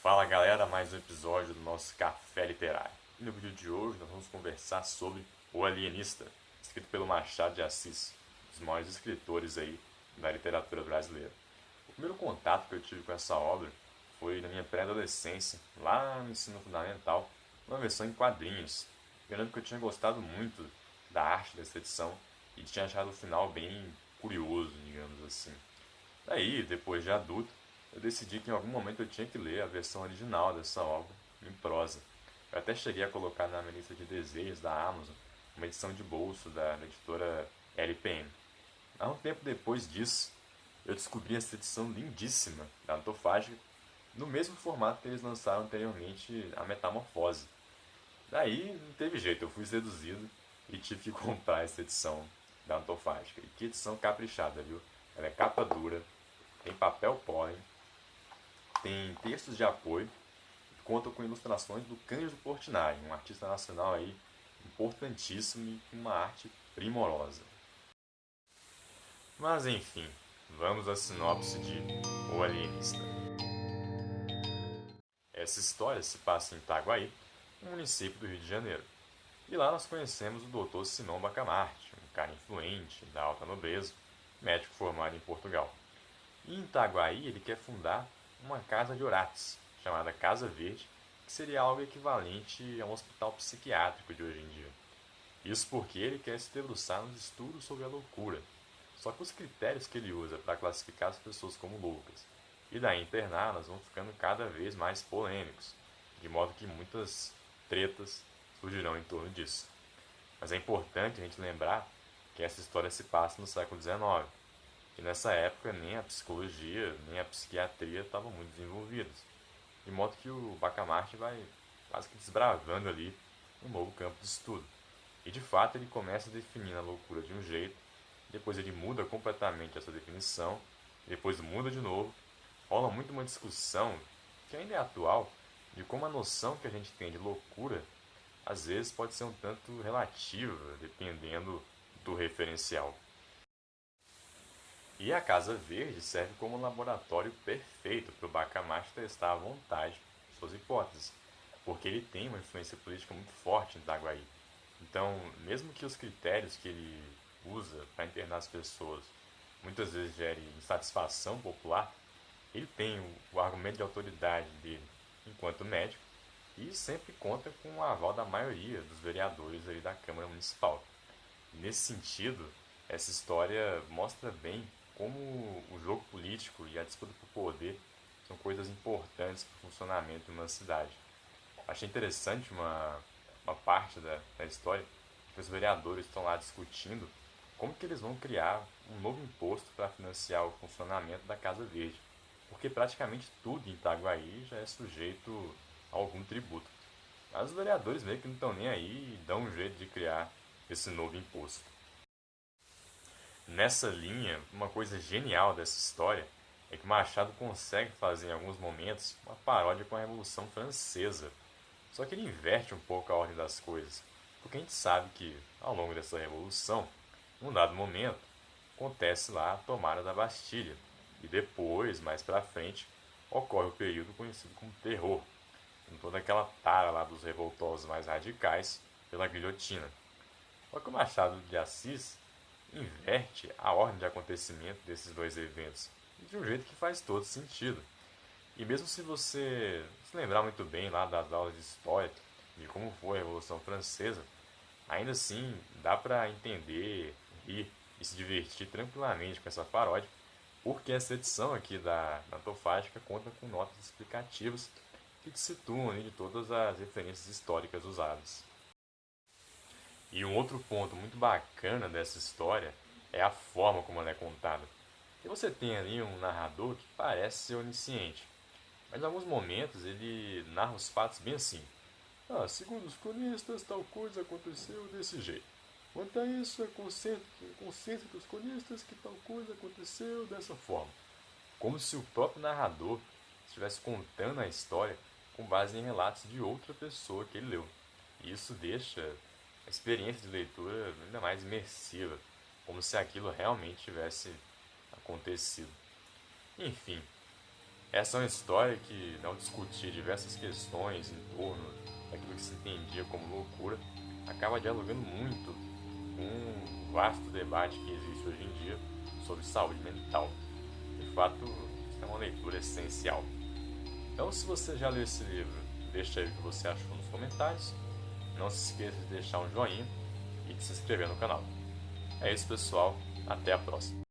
Fala galera, mais um episódio do nosso Café Literário. E no vídeo de hoje nós vamos conversar sobre O Alienista, escrito pelo Machado de Assis, um dos maiores escritores aí da literatura brasileira. O primeiro contato que eu tive com essa obra foi na minha pré-adolescência, lá no ensino fundamental, uma versão em quadrinhos. Eu lembro que eu tinha gostado muito da arte dessa edição e tinha achado o final bem curioso, digamos assim. Daí, depois de adulto, eu decidi que em algum momento eu tinha que ler a versão original dessa obra, em prosa. Eu até cheguei a colocar na minha lista de desejos da Amazon uma edição de bolso da editora LPM. Há um tempo depois disso, eu descobri essa edição lindíssima da Antofágica, no mesmo formato que eles lançaram anteriormente a Metamorfose. Daí não teve jeito, eu fui seduzido e tive que comprar essa edição da Antofágica. E que edição caprichada, viu? Ela é capa dura, tem papel pólen, tem textos de apoio, conta com ilustrações do Cândido Portinari, um artista nacional aí importantíssimo e com uma arte primorosa. Mas enfim, vamos à sinopse de O Alienista. Essa história se passa em Itaguaí, um município do Rio de Janeiro. E lá nós conhecemos o Dr. Simão Bacamarte, um cara influente, da alta nobreza, médico formado em Portugal. E em Itaguaí ele quer fundar uma casa de orates, chamada Casa Verde, que seria algo equivalente a um hospital psiquiátrico de hoje em dia. Isso porque ele quer se debruçar nos estudos sobre a loucura. Só que os critérios que ele usa para classificar as pessoas como loucas e daí interná-las vão ficando cada vez mais polêmicos, de modo que muitas tretas surgirão em torno disso. Mas é importante a gente lembrar que essa história se passa no século XIX, e nessa época nem a psicologia nem a psiquiatria estavam muito desenvolvidas, de modo que o Bacamarte vai quase que desbravando ali um novo campo de estudo. E de fato ele começa definindo a loucura de um jeito, depois ele muda completamente essa definição, depois muda de novo. Rola muito uma discussão, que ainda é atual, de como a noção que a gente tem de loucura às vezes pode ser um tanto relativa, dependendo do referencial. E a Casa Verde serve como um laboratório perfeito para o Bacamarte testar à vontade suas hipóteses, porque ele tem uma influência política muito forte em Itaguaí. Então, mesmo que os critérios que ele usa para internar as pessoas muitas vezes gerem insatisfação popular, ele tem o argumento de autoridade dele enquanto médico e sempre conta com o aval da maioria dos vereadores ali da Câmara Municipal. Nesse sentido, essa história mostra bem como o jogo político e a disputa por poder são coisas importantes para o funcionamento de uma cidade. Achei interessante uma parte da história que os vereadores estão lá discutindo como que eles vão criar um novo imposto para financiar o funcionamento da Casa Verde, porque praticamente tudo em Itaguaí já é sujeito a algum tributo. Mas os vereadores meio que não estão nem aí e dão um jeito de criar esse novo imposto. Nessa linha, uma coisa genial dessa história é que Machado consegue fazer em alguns momentos uma paródia com a Revolução Francesa. Só que ele inverte um pouco a ordem das coisas, porque a gente sabe que, ao longo dessa revolução, num dado momento, acontece lá a tomada da Bastilha, e depois, mais pra frente, ocorre o período conhecido como Terror, com toda aquela tara lá dos revoltosos mais radicais pela guilhotina. Só que o Machado de Assis inverte a ordem de acontecimento desses dois eventos de um jeito que faz todo sentido. E mesmo se você se lembrar muito bem lá das aulas de história, de como foi a Revolução Francesa, ainda assim dá para entender, rir e se divertir tranquilamente com essa paródia, porque essa edição aqui da Antofágica conta com notas explicativas que te situam ali de todas as referências históricas usadas. E um outro ponto muito bacana dessa história é a forma como ela é contada. E você tem ali um narrador que parece ser onisciente, mas em alguns momentos ele narra os fatos bem assim. Ah, segundo os cronistas, tal coisa aconteceu desse jeito. Quanto a isso, é consciência dos cronistas que tal coisa aconteceu dessa forma. Como se o próprio narrador estivesse contando a história com base em relatos de outra pessoa que ele leu. E isso deixa a experiência de leitura ainda mais imersiva, como se aquilo realmente tivesse acontecido. Enfim, Essa é uma história que, ao discutir diversas questões em torno daquilo que se entendia como loucura, acaba dialogando muito com o vasto debate que existe hoje em dia sobre saúde mental. De fato, isso é uma leitura essencial. Então, se você já leu esse livro, deixa aí o que você achou nos comentários. Não se esqueça de deixar um joinha e de se inscrever no canal. É isso, pessoal. Até a próxima.